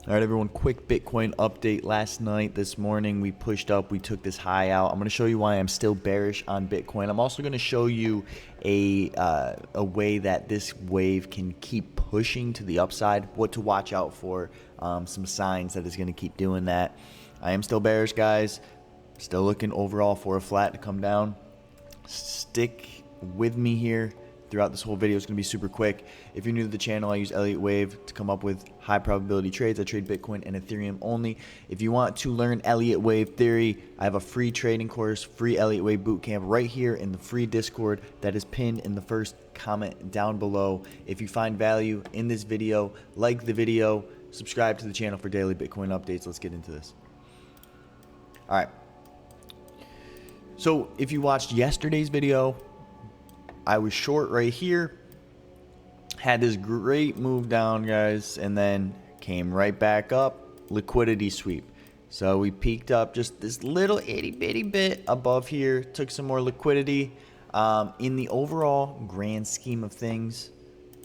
All right, everyone, quick Bitcoin update. Last night, this morning, we pushed up. We took this high out. I'm going to show you why I'm still bearish on Bitcoin. I'm also going to show you a way that this wave can keep pushing to the upside, what to watch out for, some signs that it's going to keep doing that. I am still bearish, guys. Still looking overall for a flat to come down. Stick with me here throughout this whole video. Is going to be super quick. If you're new to the channel, I use Elliott Wave to come up with high probability trades. I trade Bitcoin and Ethereum only. If you want to learn Elliott Wave theory, I have a free trading course, free Elliott Wave bootcamp right here in the free Discord that is pinned in the first comment down below. If you find value in this video, like the video, subscribe to the channel for daily Bitcoin updates. Let's get into this. All right. So if you watched yesterday's video, I was short right here, had this great move down, guys, and then came right back up, liquidity sweep. So we peaked up just this little itty bitty bit above here, took some more liquidity. In the overall grand scheme of things,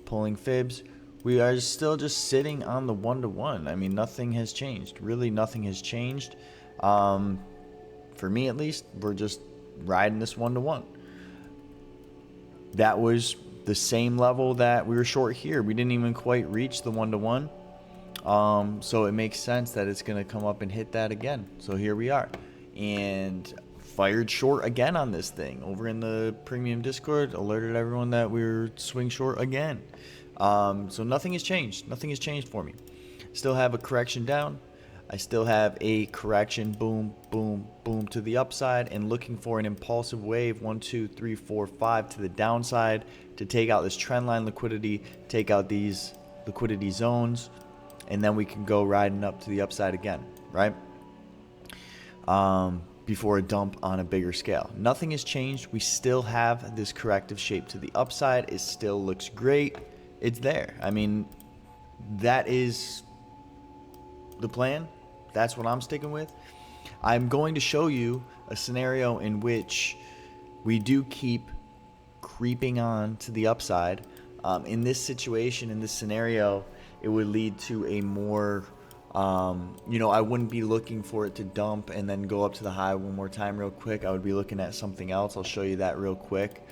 pulling fibs, we are still just sitting on the 1-to-1. I mean, nothing has changed. Really, nothing has changed. For me, at least, we're just riding this 1-to-1. That was the same level that we were short here. We didn't even quite reach the 1-to-1. So it makes sense that it's going to come up and hit that again. So here we are. And fired short again on this thing. Over in the premium Discord, alerted everyone that we were swing short again. So nothing has changed. Nothing has changed for me. Still have a correction down. I still have a correction, boom, boom, boom to the upside, and looking for an impulsive wave, 1, 2, 3, 4, 5 to the downside to take out this trend line liquidity, take out these liquidity zones, and then we can go riding up to the upside again, right? Before a dump on a bigger scale. Nothing has changed. We still have this corrective shape to the upside. It still looks great. It's there. I mean, that is the plan. That's what I'm sticking with. I'm going to show you a scenario in which we do keep creeping on to the upside. In this situation, in this scenario, it would lead to a more, I wouldn't be looking for it to dump and then go up to the high one more time real quick. I would be looking at something else. I'll show you that real quick.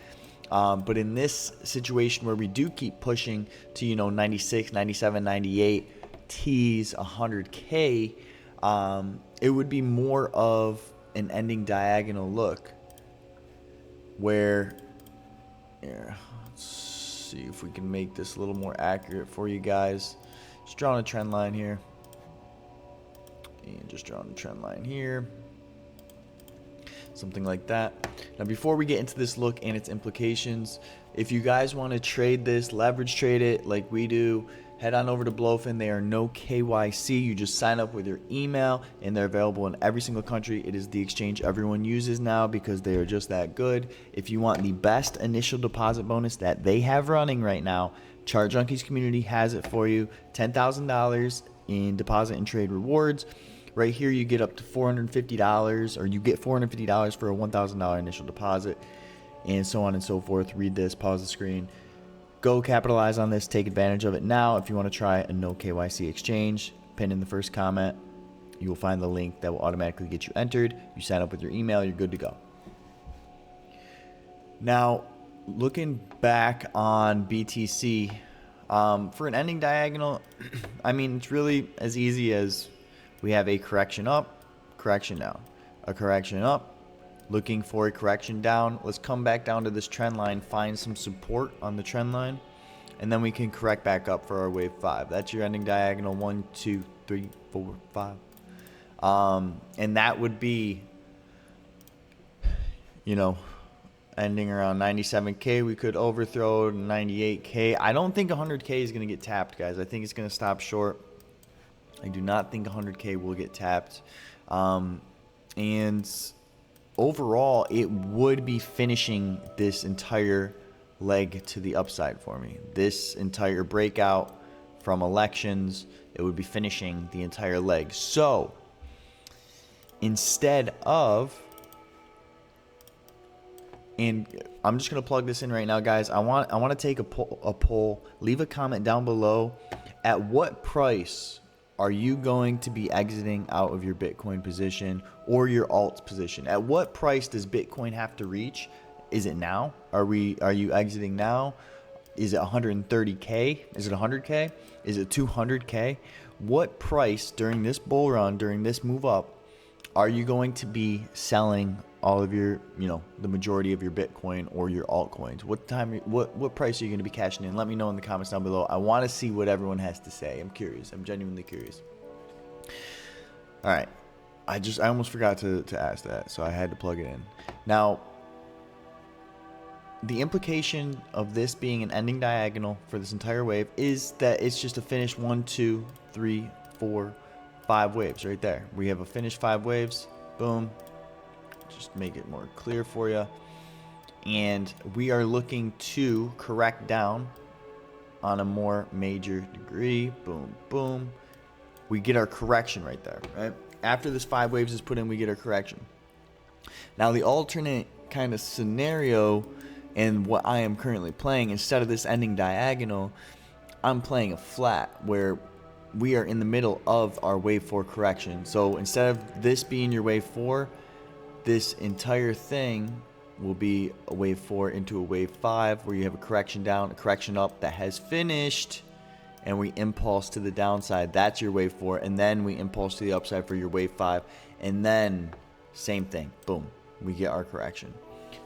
But in this situation where we do keep pushing to, 96, 97, 98, tease 100K, it would be more of an ending diagonal look where, here, let's see if we can make this a little more accurate for you guys. Just drawing a trend line here, and just drawing a trend line here, something like that. Now, before we get into this look and its implications, if you guys want to trade this, leverage trade it like we do, head on over to Blowfin. They are no KYC. You just sign up with your email, and they're available in every single country. It is the exchange everyone uses now because they are just that good. If you want the best initial deposit bonus that they have running right now, Chart Junkies community has it for you. $10,000 in deposit and trade rewards. Right here, you get up to $450, or you get $450 for a $1,000 initial deposit, and so on and so forth. Read this, pause the screen. Go capitalize on this, take advantage of it now. If you want to try a no KYC exchange, pin in the first comment. You will find the link that will automatically get you entered. You sign up with your email, you're good to go. Now, looking back on BTC, for an ending diagonal, I mean, it's really as easy as we have a correction up, correction down, a correction up, looking for a correction down. Let's come back down to this trend line, find some support on the trend line, and then we can correct back up for our wave 5. That's your ending diagonal, 1, 2, 3, 4, 5. And that would be, ending around 97K. We could overthrow 98K. I don't think 100K is going to get tapped, guys. I think it's going to stop short. I do not think 100K will get tapped. And overall, it would be finishing this entire leg to the upside for me. This entire breakout from elections, it would be finishing the entire leg. So instead of, and I'm just going to plug this in right now, guys. I want to take a poll, leave a comment down below. At what price are you going to be exiting out of your Bitcoin position or your alt position? At what price does Bitcoin have to reach? Is it now? Are you exiting now? Is it 130K? Is it 100K? Is it 200K? What price during this bull run, during this move up, are you going to be selling all of your, the majority of your Bitcoin or your altcoins? What price are you going to be cashing in? Let me know in the comments down below. I want to see what everyone has to say. I'm curious. I'm genuinely curious. All right. I almost forgot to ask that, so I had to plug it in. Now, the implication of this being an ending diagonal for this entire wave is that it's just a finished 1, 2, 3, 4, 5 waves right there. We have a finished 5 waves. Boom. Just make it more clear for you. And we are looking to correct down on a more major degree. Boom, boom. We get our correction right there, right? After this 5 waves is put in, we get our correction. Now, the alternate kind of scenario and what I am currently playing, instead of this ending diagonal, I'm playing a flat where we are in the middle of our wave 4 correction. So instead of this being your wave 4, this entire thing will be a wave 4 into a wave 5 where you have a correction down, a correction up that has finished, and we impulse to the downside. That's your wave 4, and then we impulse to the upside for your wave 5, and then same thing. Boom, we get our correction.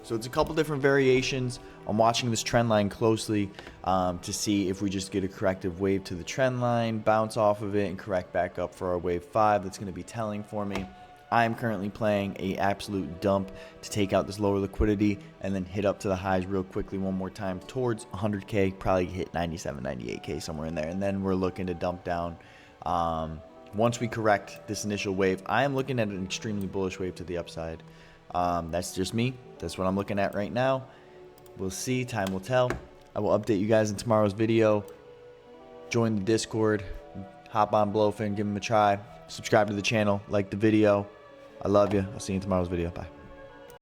So it's a couple different variations. I'm watching this trend line closely to see if we just get a corrective wave to the trend line, bounce off of it, and correct back up for our wave 5. That's going to be telling for me. I'm currently playing a absolute dump to take out this lower liquidity and then hit up to the highs real quickly one more time towards 100K, probably hit 97, 98K, somewhere in there. And then we're looking to dump down. Once we correct this initial wave, I am looking at an extremely bullish wave to the upside. That's just me. That's what I'm looking at right now. We'll see. Time will tell. I will update you guys in tomorrow's video. Join the Discord. Hop on Blowfin. Give them a try. Subscribe to the channel. Like the video. I love you. I'll see you in tomorrow's video. Bye.